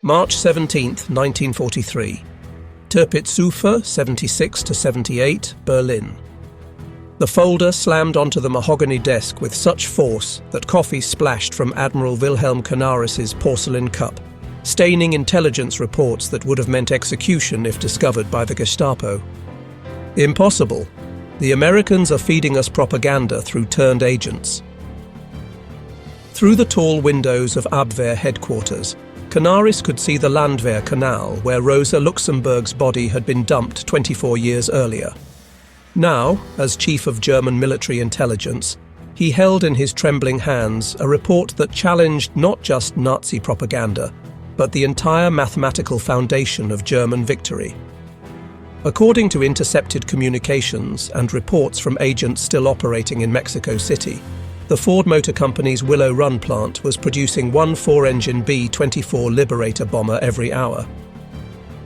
March 17, 1943. Tirpitzufer, 76-78, Berlin. The folder slammed onto the mahogany desk with such force that coffee splashed from Admiral Wilhelm Canaris's porcelain cup, staining intelligence reports that would have meant execution if discovered by the Gestapo. Impossible. The Americans are feeding us propaganda through turned agents. Through the tall windows of Abwehr headquarters, Canaris could see the Landwehr Canal where Rosa Luxemburg's body had been dumped 24 years earlier. Now, as chief of German military intelligence, he held in his trembling hands a report that challenged not just Nazi propaganda, but the entire mathematical foundation of German victory. According to intercepted communications and reports from agents still operating in Mexico City, the Ford Motor Company's Willow Run plant was producing one 4-engine B-24 Liberator bomber every hour.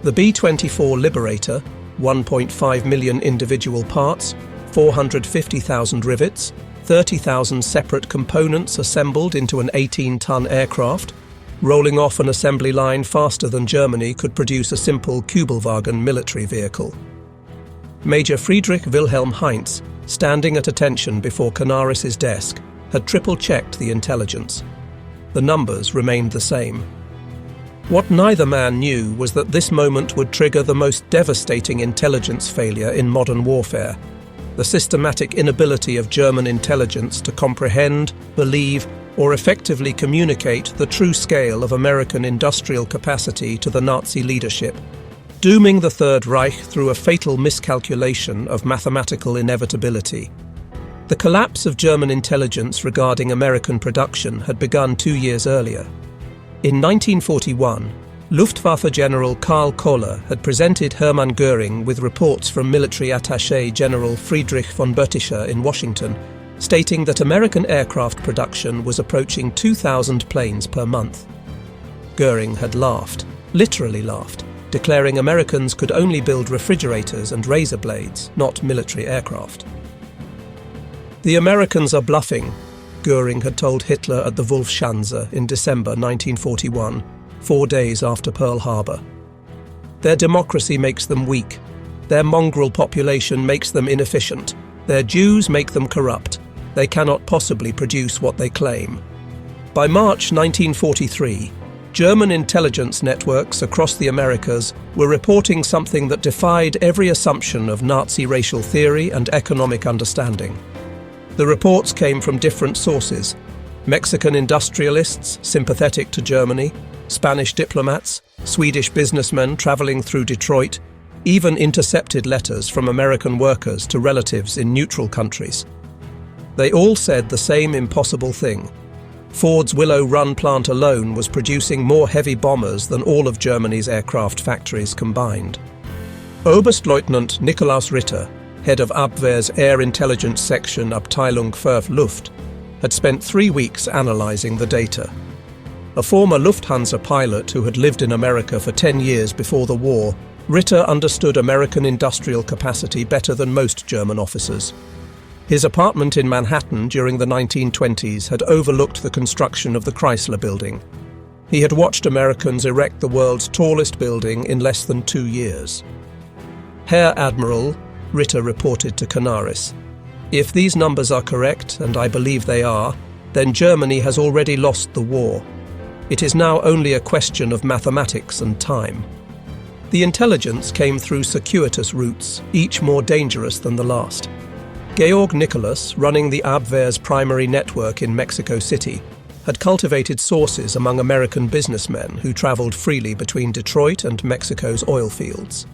The B-24 Liberator, 1.5 million individual parts, 450,000 rivets, 30,000 separate components assembled into an 18-ton aircraft, rolling off an assembly line faster than Germany could produce a simple Kübelwagen military vehicle. Major Friedrich Wilhelm Heinz, standing at attention before Canaris's desk, had triple-checked the intelligence. The numbers remained the same. What neither man knew was that this moment would trigger the most devastating intelligence failure in modern warfare: the systematic inability of German intelligence to comprehend, believe, or effectively communicate the true scale of American industrial capacity to the Nazi leadership, dooming the Third Reich through a fatal miscalculation of mathematical inevitability. The collapse of German intelligence regarding American production had begun 2 years earlier. In 1941, Luftwaffe General Karl Koller had presented Hermann Göring with reports from military attaché General Friedrich von Bötticher in Washington, stating that American aircraft production was approaching 2,000 planes per month. Göring had laughed, literally laughed, declaring Americans could only build refrigerators and razor blades, not military aircraft. "The Americans are bluffing," Göring had told Hitler at the Wolfschanze in December 1941, 4 days after Pearl Harbor. "Their democracy makes them weak. Their mongrel population makes them inefficient. Their Jews make them corrupt. They cannot possibly produce what they claim." By March 1943, German intelligence networks across the Americas were reporting something that defied every assumption of Nazi racial theory and economic understanding. The reports came from different sources: Mexican industrialists sympathetic to Germany, Spanish diplomats, Swedish businessmen traveling through Detroit, even intercepted letters from American workers to relatives in neutral countries. They all said the same impossible thing: Ford's Willow Run plant alone was producing more heavy bombers than all of Germany's aircraft factories combined. Oberstleutnant Nikolaus Ritter, head of Abwehr's Air Intelligence Section Abteilung für Luft, had spent 3 weeks analyzing the data. A former Lufthansa pilot who had lived in America for 10 years before the war, Ritter understood American industrial capacity better than most German officers. His apartment in Manhattan during the 1920s had overlooked the construction of the Chrysler Building. He had watched Americans erect the world's tallest building in less than 2 years. "Herr Admiral," Ritter reported to Canaris, "if these numbers are correct, and I believe they are, then Germany has already lost the war. It is now only a question of mathematics and time." The intelligence came through circuitous routes, each more dangerous than the last. Georg Nicholas, running the Abwehr's primary network in Mexico City, had cultivated sources among American businessmen who traveled freely between Detroit and Mexico's oil fields.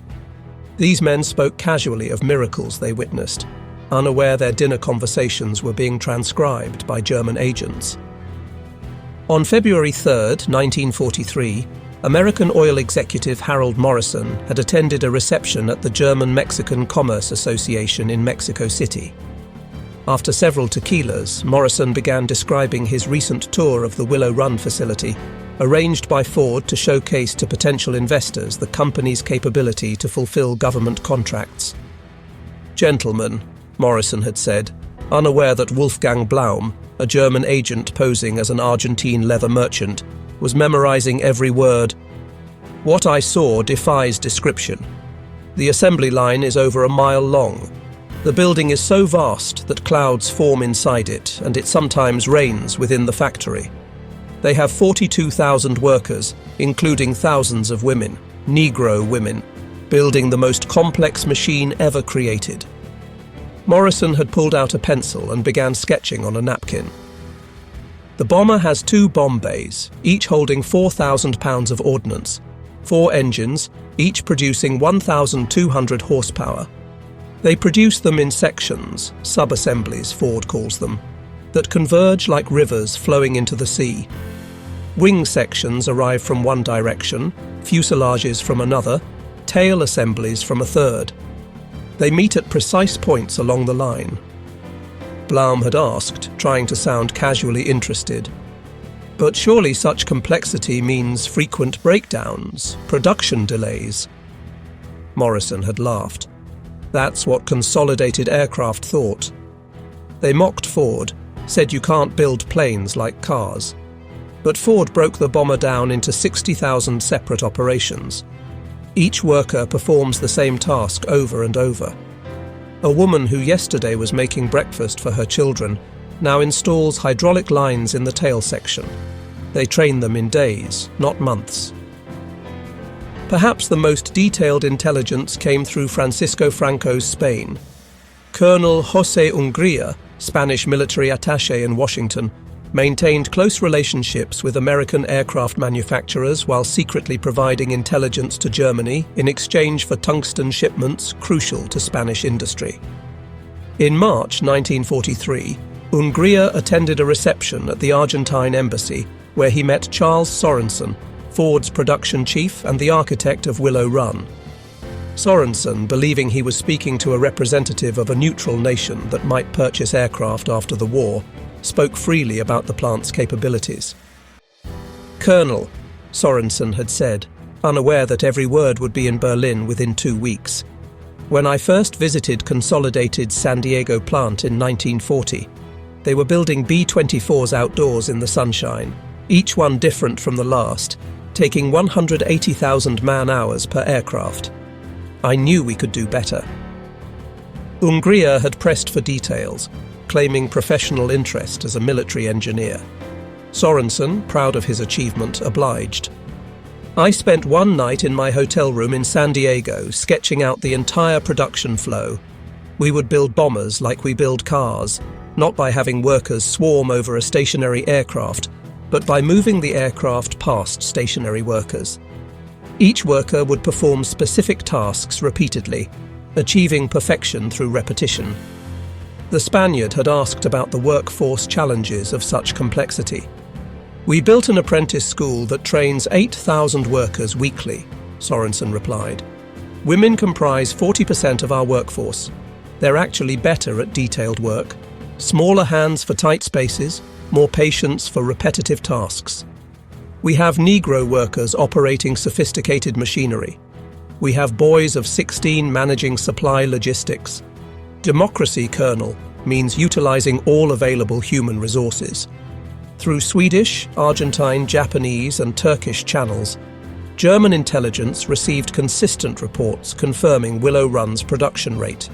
These men spoke casually of miracles they witnessed, unaware their dinner conversations were being transcribed by German agents. On February 3, 1943, American oil executive Harold Morrison had attended a reception at the German-Mexican Commerce Association in Mexico City. After several tequilas, Morrison began describing his recent tour of the Willow Run facility, arranged by Ford to showcase to potential investors the company's capability to fulfill government contracts. "Gentlemen," Morrison had said, unaware that Wolfgang Blaum, a German agent posing as an Argentine leather merchant, was memorizing every word, What I saw defies description. The assembly line is over a mile long. The building is so vast that clouds form inside it, and it sometimes rains within the factory. They have 42,000 workers, including thousands of women, Negro women, building the most complex machine ever created. Morrison had pulled out a pencil and began sketching on a napkin. The bomber has 2 bomb bays, each holding 4,000 pounds of ordnance, 4 engines, each producing 1,200 horsepower. They produce them in sections, sub-assemblies Ford calls them, that converge like rivers flowing into the sea. Wing sections arrive from one direction, fuselages from another, tail assemblies from a third. They meet at precise points along the line. Blaum had asked, trying to sound casually interested. But surely such complexity means frequent breakdowns, production delays. Morrison had laughed. That's what Consolidated Aircraft thought. They mocked Ford, said you can't build planes like cars. But Ford broke the bomber down into 60,000 separate operations. Each worker performs the same task over and over. A woman who yesterday was making breakfast for her children now installs hydraulic lines in the tail section. They train them in days, not months. Perhaps the most detailed intelligence came through Francisco Franco's Spain. Colonel José Ungría, Spanish military attaché in Washington, maintained close relationships with American aircraft manufacturers while secretly providing intelligence to Germany in exchange for tungsten shipments crucial to Spanish industry. In March 1943, Ungría attended a reception at the Argentine embassy where he met Charles Sorensen, Ford's production chief and the architect of Willow Run. Sorensen, believing he was speaking to a representative of a neutral nation that might purchase aircraft after the war, spoke freely about the plant's capabilities. "Colonel," Sorensen had said, unaware that every word would be in Berlin within 2 weeks. "When I first visited Consolidated's San Diego plant in 1940, they were building B-24s outdoors in the sunshine, each one different from the last, taking 180,000 man-hours per aircraft. I knew we could do better." Ungría had pressed for details, claiming professional interest as a military engineer. Sorensen, proud of his achievement, obliged. "I spent one night in my hotel room in San Diego sketching out the entire production flow. We would build bombers like we build cars, not by having workers swarm over a stationary aircraft, but by moving the aircraft past stationary workers. Each worker would perform specific tasks repeatedly, achieving perfection through repetition." The Spaniard had asked about the workforce challenges of such complexity. "We built an apprentice school that trains 8,000 workers weekly," Sorensen replied. "Women comprise 40% of our workforce. They're actually better at detailed work. Smaller hands for tight spaces, more patience for repetitive tasks. We have Negro workers operating sophisticated machinery. We have boys of 16 managing supply logistics. Democracy, Colonel, means utilizing all available human resources. Through Swedish, Argentine, Japanese, and Turkish channels, German intelligence received consistent reports confirming Willow Run's production rate.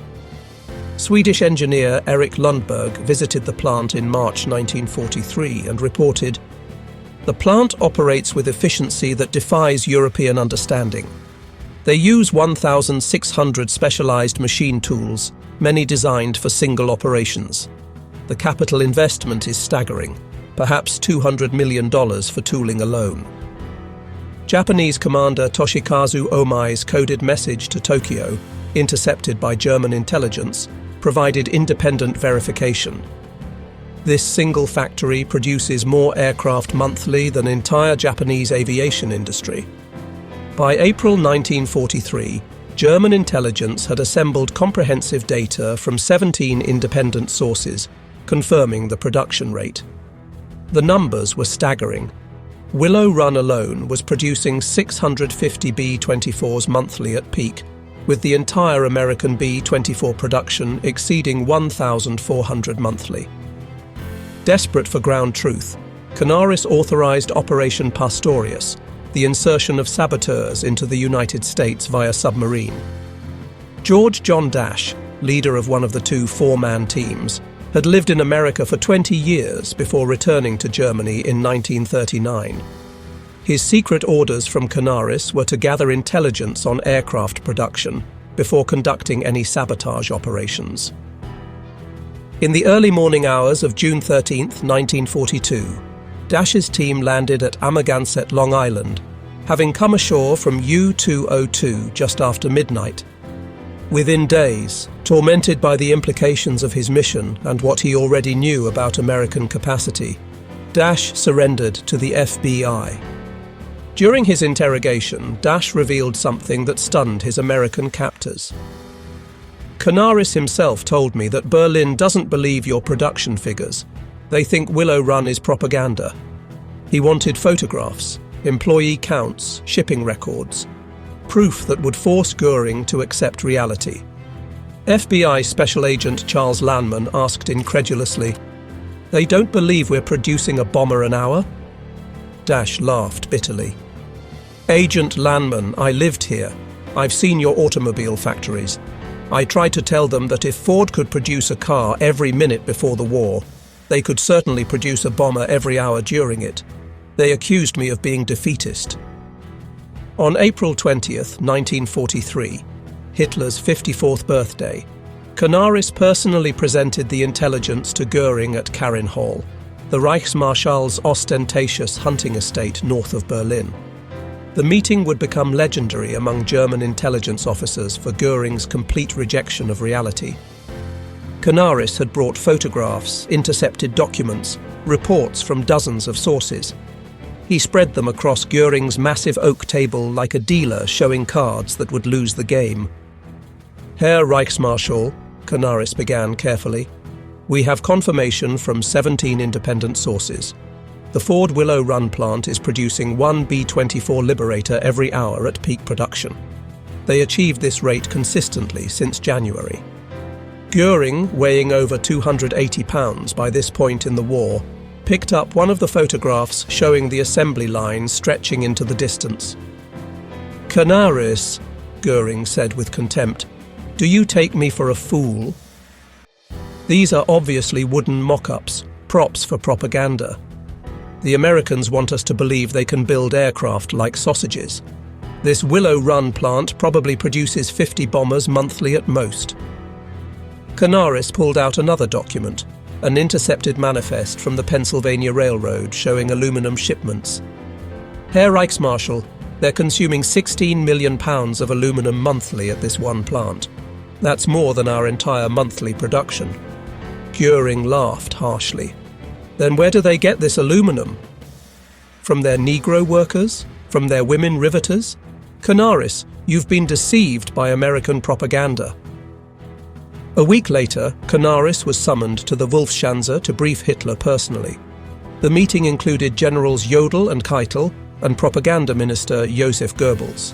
Swedish engineer Erik Lundberg visited the plant in March 1943 and reported, "The plant operates with efficiency that defies European understanding. They use 1,600 specialized machine tools, many designed for single operations. The capital investment is staggering, perhaps $200 million for tooling alone." Japanese commander Toshikazu Omai's coded message to Tokyo, intercepted by German intelligence, provided independent verification. This single factory produces more aircraft monthly than entire Japanese aviation industry. By April 1943, German intelligence had assembled comprehensive data from 17 independent sources, confirming the production rate. The numbers were staggering. Willow Run alone was producing 650 B-24s monthly at peak, with the entire American B-24 production exceeding 1,400 monthly. Desperate for ground truth, Canaris authorized Operation Pastorius, the insertion of saboteurs into the United States via submarine. George John Dash, leader of one of the two four-man teams, had lived in America for 20 years before returning to Germany in 1939. His secret orders from Canaris were to gather intelligence on aircraft production before conducting any sabotage operations. In the early morning hours of June 13, 1942, Dash's team landed at Amagansett, Long Island, having come ashore from U-202 just after midnight. Within days, tormented by the implications of his mission and what he already knew about American capacity, Dash surrendered to the FBI. During his interrogation, Dash revealed something that stunned his American captors. Canaris himself told me that Berlin doesn't believe your production figures. They think Willow Run is propaganda. He wanted photographs, employee counts, shipping records, proof that would force Goering to accept reality. FBI Special Agent Charles Lanman asked incredulously, "They don't believe we're producing a bomber an hour?" Dash laughed bitterly. "Agent Lanman, I lived here. I've seen your automobile factories. I tried to tell them that if Ford could produce a car every minute before the war, they could certainly produce a bomber every hour during it. They accused me of being defeatist." On April 20th, 1943, Hitler's 54th birthday, Canaris personally presented the intelligence to Goering at Karin-Hall, the Reichsmarschall's ostentatious hunting estate north of Berlin. The meeting would become legendary among German intelligence officers for Goering's complete rejection of reality. Canaris had brought photographs, intercepted documents, reports from dozens of sources. He spread them across Goering's massive oak table like a dealer showing cards that would lose the game. "Herr Reichsmarschall," Canaris began carefully, "we have confirmation from 17 independent sources. The Ford Willow Run plant is producing one B-24 Liberator every hour at peak production. They achieved this rate consistently since January. Goering, weighing over 280 pounds by this point in the war, picked up one of the photographs showing the assembly line stretching into the distance. "Canaris," Goering said with contempt, "do you take me for a fool? These are obviously wooden mock-ups, props for propaganda. The Americans want us to believe they can build aircraft like sausages. This Willow Run plant probably produces 50 bombers monthly at most." Canaris pulled out another document, an intercepted manifest from the Pennsylvania Railroad showing aluminum shipments. "Herr Reichsmarschall, they're consuming 16 million pounds of aluminum monthly at this one plant. That's more than our entire monthly production." Goering laughed harshly. "Then where do they get this aluminum? From their Negro workers? From their women riveters? Canaris, you've been deceived by American propaganda." A week later, Canaris was summoned to the Wolfschanze to brief Hitler personally. The meeting included Generals Jodl and Keitel and Propaganda Minister Joseph Goebbels.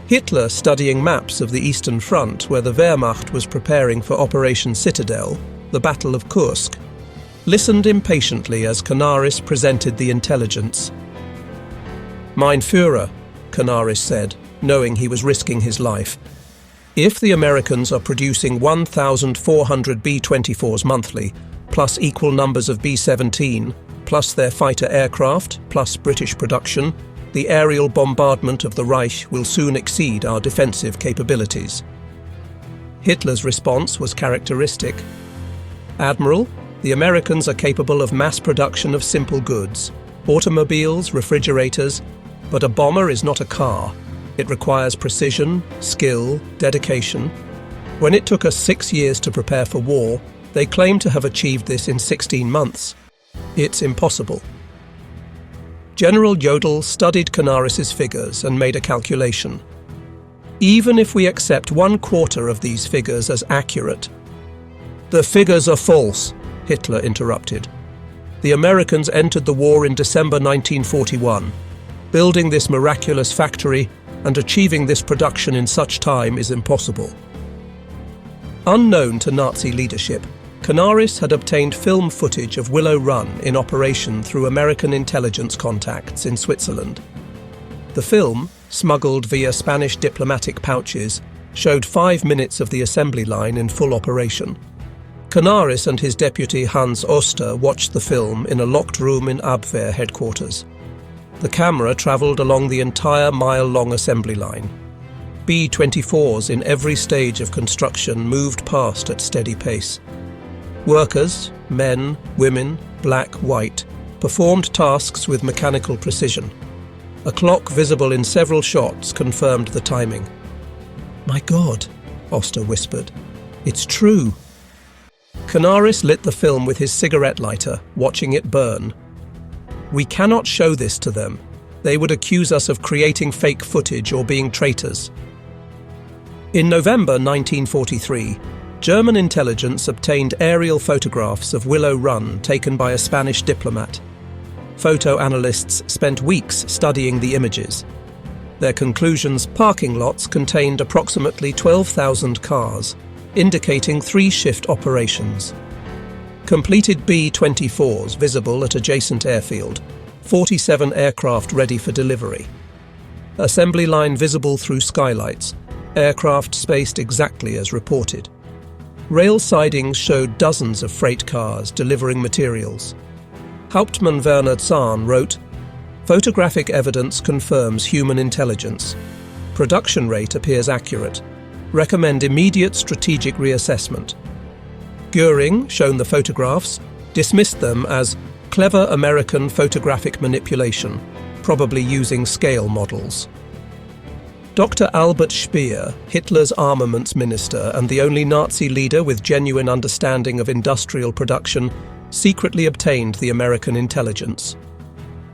Hitler, studying maps of the Eastern Front where the Wehrmacht was preparing for Operation Citadel, the Battle of Kursk, listened impatiently as Canaris presented the intelligence. "Mein Führer," Canaris said, knowing he was risking his life, "if the Americans are producing 1,400 B-24s monthly, plus equal numbers of B-17, plus their fighter aircraft, plus British production, the aerial bombardment of the Reich will soon exceed our defensive capabilities." Hitler's response was characteristic. "Admiral, the Americans are capable of mass production of simple goods, automobiles, refrigerators, but a bomber is not a car. It requires precision, skill, dedication. When it took us 6 years to prepare for war, they claim to have achieved this in 16 months. It's impossible." General Jodl studied Canaris's figures and made a calculation. "Even if we accept 1/4 of these figures as accurate—" "The figures are false," Hitler interrupted. "The Americans entered the war in December 1941. Building this miraculous factory and achieving this production in such time is impossible." Unknown to Nazi leadership, Canaris had obtained film footage of Willow Run in operation through American intelligence contacts in Switzerland. The The film, smuggled via Spanish diplomatic pouches, showed 5 minutes of the assembly line in full operation. Canaris and his deputy Hans Oster watched the film in a locked room in Abwehr headquarters. The camera travelled along the entire mile-long assembly line. B-24s in every stage of construction moved past at steady pace. Workers, men, women, black, white, performed tasks with mechanical precision. A clock visible in several shots confirmed the timing. "My God," Oster whispered. "It's true." Canaris lit the film with his cigarette lighter, watching it burn. "We cannot show this to them. They would accuse us of creating fake footage or being traitors." In November 1943, German intelligence obtained aerial photographs of Willow Run taken by a Spanish diplomat. Photo analysts spent weeks studying the images. Their conclusions: parking lots contained approximately 12,000 cars, indicating 3-shift operations. Completed B-24s visible at adjacent airfield, 47 aircraft ready for delivery. Assembly line visible through skylights, aircraft spaced exactly as reported. Rail sidings showed dozens of freight cars delivering materials. Hauptmann Werner Zahn wrote, "Photographic evidence confirms human intelligence. Production rate appears accurate. Recommend immediate strategic reassessment." Göring, shown the photographs, dismissed them as clever American photographic manipulation, probably using scale models. Dr. Albert Speer, Hitler's armaments minister and the only Nazi leader with genuine understanding of industrial production, secretly obtained the American intelligence.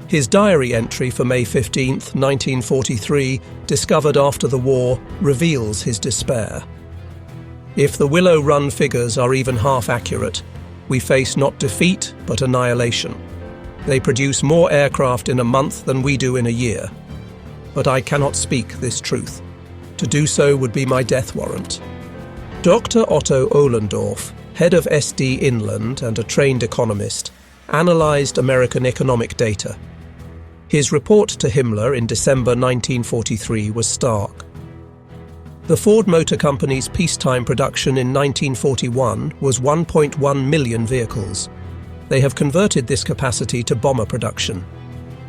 His diary entry for May 15, 1943, discovered after the war, reveals his despair. "If the Willow Run figures are even half accurate, we face not defeat but annihilation. They produce more aircraft in a month than we do in a year. But I cannot speak this truth. To do so would be my death warrant." Dr. Otto Ohlendorf, head of SD Inland and a trained economist, analysed American economic data. His report to Himmler in December 1943 was stark. The Ford Motor Company's peacetime production in 1941 was 1.1 million vehicles. They have converted this capacity to bomber production.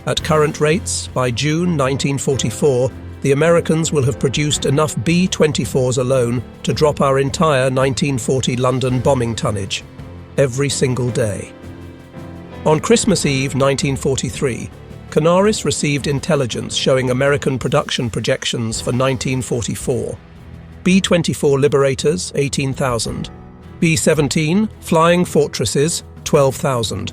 At current rates, by June 1944, the Americans will have produced enough B-24s alone to drop our entire 1940 London bombing tonnage, every single day. On Christmas Eve 1943, Canaris received intelligence showing American production projections for 1944. B-24 Liberators, 18,000. B-17 Flying Fortresses, 12,000.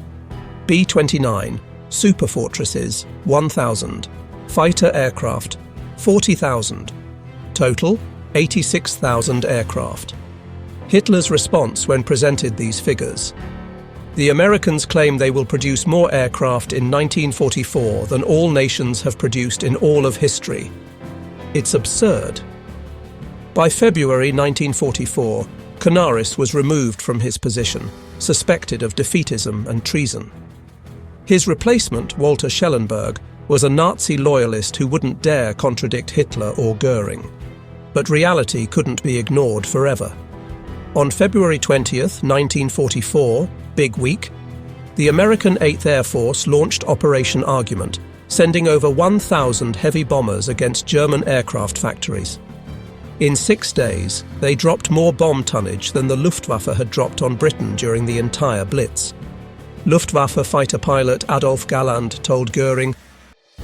B-29 Super Fortresses, 1,000. Fighter aircraft, 40,000. Total, 86,000 aircraft. Hitler's response when presented these figures: "The Americans claim they will produce more aircraft in 1944 than all nations have produced in all of history. It's absurd." By February 1944, Canaris was removed from his position, suspected of defeatism and treason. His replacement, Walter Schellenberg, was a Nazi loyalist who wouldn't dare contradict Hitler or Göring. But reality couldn't be ignored forever. On February 20th, 1944, Big Week, the American 8th Air Force launched Operation Argument, sending over 1,000 heavy bombers against German aircraft factories. In 6 days, they dropped more bomb tonnage than the Luftwaffe had dropped on Britain during the entire Blitz. Luftwaffe fighter pilot Adolf Galland told Göring,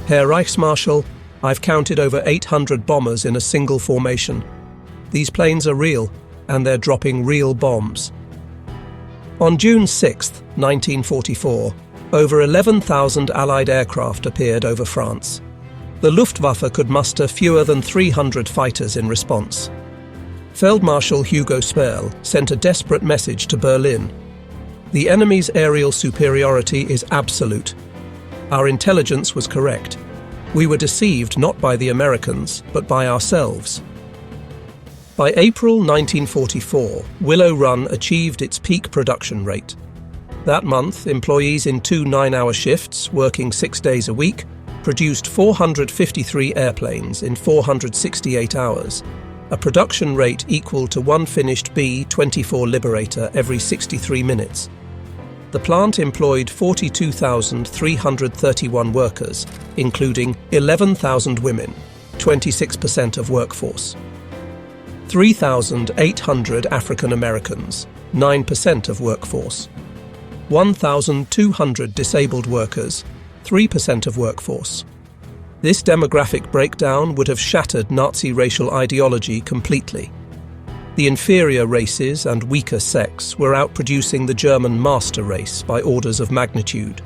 "Herr Reichsmarschall, I've counted over 800 bombers in a single formation. These planes are real, and they're dropping real bombs." On June 6, 1944, over 11,000 Allied aircraft appeared over France. The Luftwaffe could muster fewer than 300 fighters in response. Feldmarschall Hugo Sperl sent a desperate message to Berlin: "The enemy's aerial superiority is absolute. Our intelligence was correct. We were deceived not by the Americans, but by ourselves." By April 1944, Willow Run achieved its peak production rate. That month, employees in 2 9-hour shifts, working 6 days a week, produced 453 airplanes in 468 hours, a production rate equal to one finished B-24 Liberator every 63 minutes. The plant employed 42,331 workers, including 11,000 women, 26% of workforce. 3,800 African Americans, 9% of workforce. 1,200 disabled workers, 3% of workforce. This demographic breakdown would have shattered Nazi racial ideology completely. The inferior races and weaker sex were outproducing the German master race by orders of magnitude.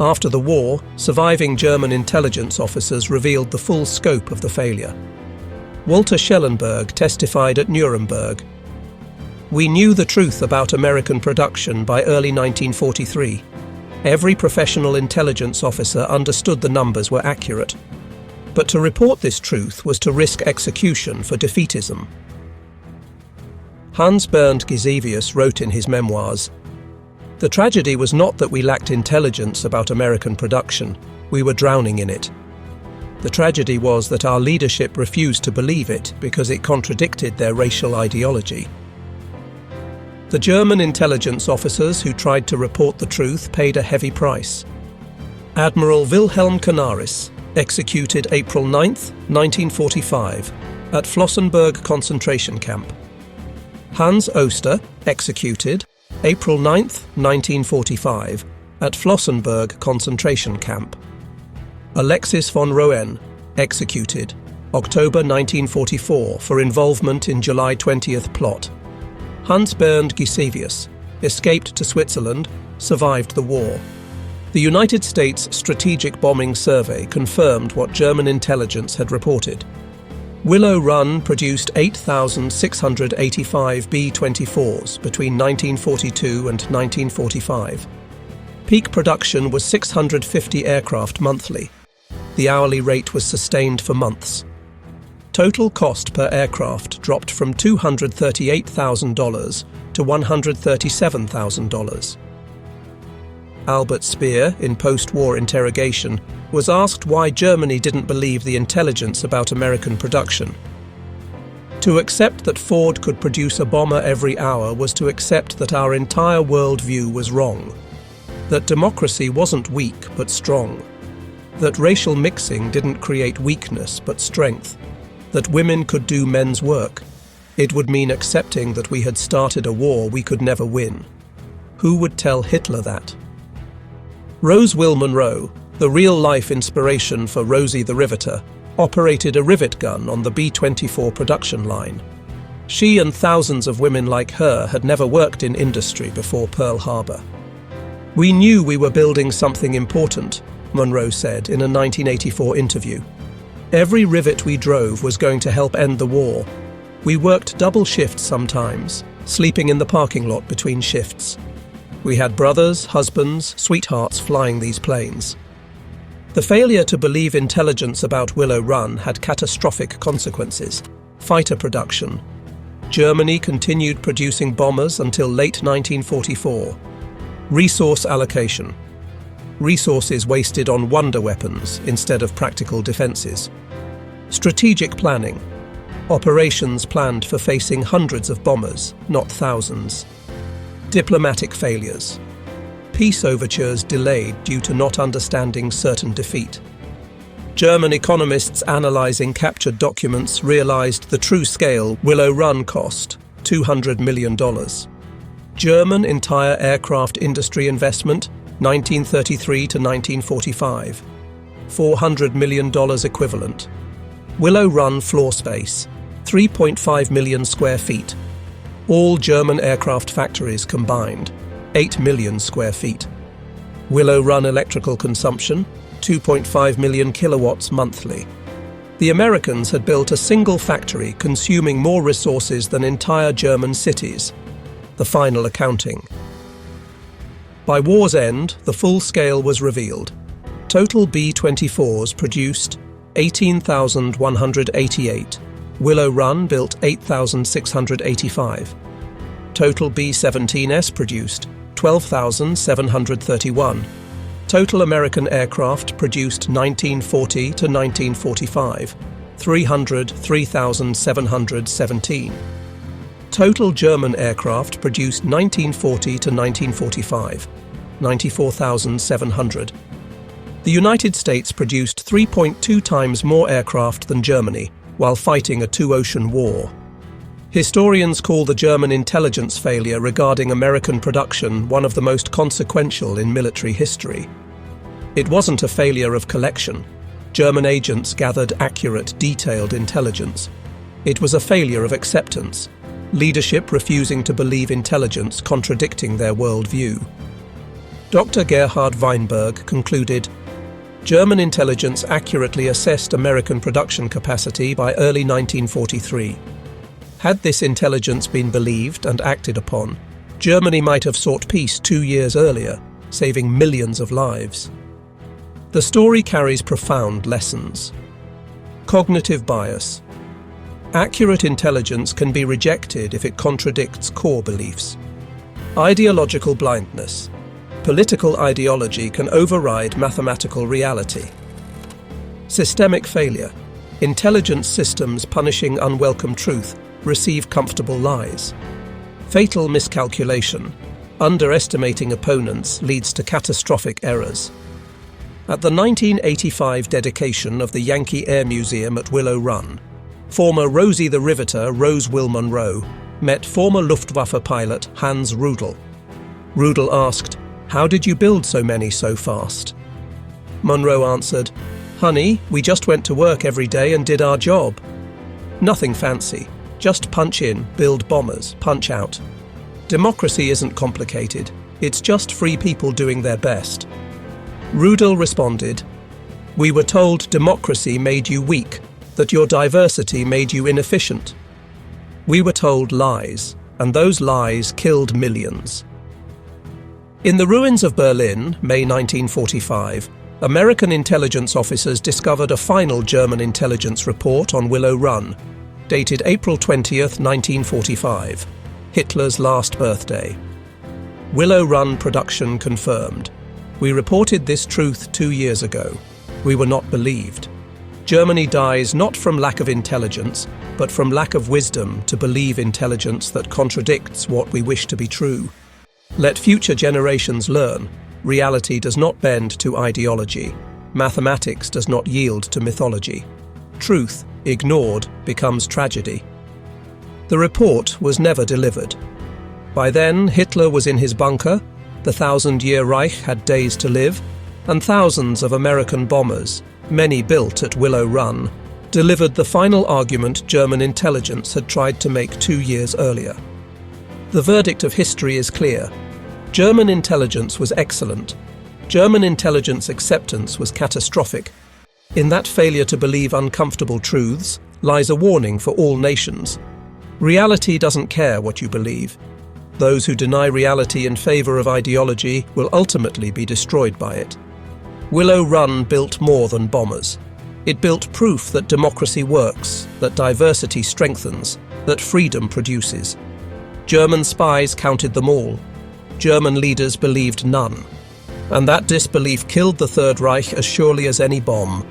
After the war, surviving German intelligence officers revealed the full scope of the failure. Walter Schellenberg testified at Nuremberg. "We knew the truth about American production by early 1943. Every professional intelligence officer understood the numbers were accurate. But to report this truth was to risk execution for defeatism." Hans Bernd Gisevius wrote in his memoirs, "The tragedy was not that we lacked intelligence about American production, we were drowning in it. The tragedy was that our leadership refused to believe it because it contradicted their racial ideology." The German intelligence officers who tried to report the truth paid a heavy price. Admiral Wilhelm Canaris, executed April 9, 1945, at Flossenbürg concentration camp. Hans Oster, executed April 9, 1945, at Flossenbürg concentration camp. Alexis von Roen, executed October 1944 for involvement in July 20th plot. Hans Bernd Gisevius, escaped to Switzerland, survived the war. The United States Strategic Bombing Survey confirmed what German intelligence had reported. Willow Run produced 8,685 B-24s between 1942 and 1945. Peak production was 650 aircraft monthly. The hourly rate was sustained for months. Total cost per aircraft dropped from $238,000 to $137,000. Albert Speer, in post-war interrogation, was asked why Germany didn't believe the intelligence about American production. To accept that Ford could produce a bomber every hour was to accept that our entire worldview was wrong. That democracy wasn't weak but strong. That racial mixing didn't create weakness but strength. That women could do men's work. It would mean accepting that we had started a war we could never win. Who would tell Hitler that? Rose Will Monroe, the real-life inspiration for Rosie the Riveter, operated a rivet gun on the B-24 production line. She and thousands of women like her had never worked in industry before Pearl Harbor. "We knew we were building something important," Monroe said in a 1984 interview. "Every rivet we drove was going to help end the war. We worked double shifts sometimes, sleeping in the parking lot between shifts. We had brothers, husbands, sweethearts flying these planes." The failure to believe intelligence about Willow Run had catastrophic consequences. Fighter production. Germany continued producing bombers until late 1944. Resource allocation. Resources wasted on wonder weapons instead of practical defenses. Strategic planning. Operations planned for facing hundreds of bombers, not thousands. Diplomatic failures. Peace overtures delayed due to not understanding certain defeat. German economists analysing captured documents realised the true scale Willow Run cost, $200 million. German entire aircraft industry investment, 1933 to 1945, $400 million equivalent. Willow Run floor space, 3.5 million square feet. All German aircraft factories combined, 8 million square feet. Willow Run electrical consumption, 2.5 million kilowatts monthly. The Americans had built a single factory consuming more resources than entire German cities. The final accounting. By war's end, the full scale was revealed. Total B-24s produced 18,188. Willow Run built 8,685. Total B-17s produced 12,731. Total American aircraft produced 1940 to 1945, 303,717. Total German aircraft produced 1940 to 1945, 94,700. The United States produced 3.2 times more aircraft than Germany while fighting a two-ocean war. Historians call the German intelligence failure regarding American production one of the most consequential in military history. It wasn't a failure of collection. German agents gathered accurate, detailed intelligence. It was a failure of acceptance, leadership refusing to believe intelligence contradicting their worldview. Dr. Gerhard Weinberg concluded, German intelligence accurately assessed American production capacity by early 1943. Had this intelligence been believed and acted upon, Germany might have sought peace 2 years earlier, saving millions of lives. The story carries profound lessons. Cognitive bias. Accurate intelligence can be rejected if it contradicts core beliefs. Ideological blindness. Political ideology can override mathematical reality. Systemic failure. Intelligence systems punishing unwelcome truth receive comfortable lies. Fatal miscalculation. Underestimating opponents leads to catastrophic errors. At the 1985 dedication of the Yankee Air Museum at Willow Run, former Rosie the Riveter Rose Will Monroe met former Luftwaffe pilot Hans Rudel. Rudel asked, "How did you build so many so fast?" Monroe answered, "Honey, we just went to work every day and did our job. Nothing fancy. Just punch in, build bombers, punch out. Democracy isn't complicated. It's just free people doing their best." Rudel responded, "We were told democracy made you weak, that your diversity made you inefficient. We were told lies, and those lies killed millions." In the ruins of Berlin, May 1945, American intelligence officers discovered a final German intelligence report on Willow Run, dated April 20th, 1945, Hitler's last birthday. Willow Run production confirmed. We reported this truth 2 years ago. We were not believed. Germany dies not from lack of intelligence, but from lack of wisdom to believe intelligence that contradicts what we wish to be true. Let future generations learn. Reality does not bend to ideology. Mathematics does not yield to mythology. Truth, ignored, becomes tragedy. The report was never delivered. By then, Hitler was in his bunker, the 1,000-year Reich had days to live, and thousands of American bombers, many built at Willow Run, delivered the final argument German intelligence had tried to make 2 years earlier. The verdict of history is clear. German intelligence was excellent. German intelligence acceptance was catastrophic. In that failure to believe uncomfortable truths lies a warning for all nations. Reality doesn't care what you believe. Those who deny reality in favor of ideology will ultimately be destroyed by it. Willow Run built more than bombers. It built proof that democracy works, that diversity strengthens, that freedom produces. German spies counted them all. German leaders believed none. And that disbelief killed the Third Reich as surely as any bomb.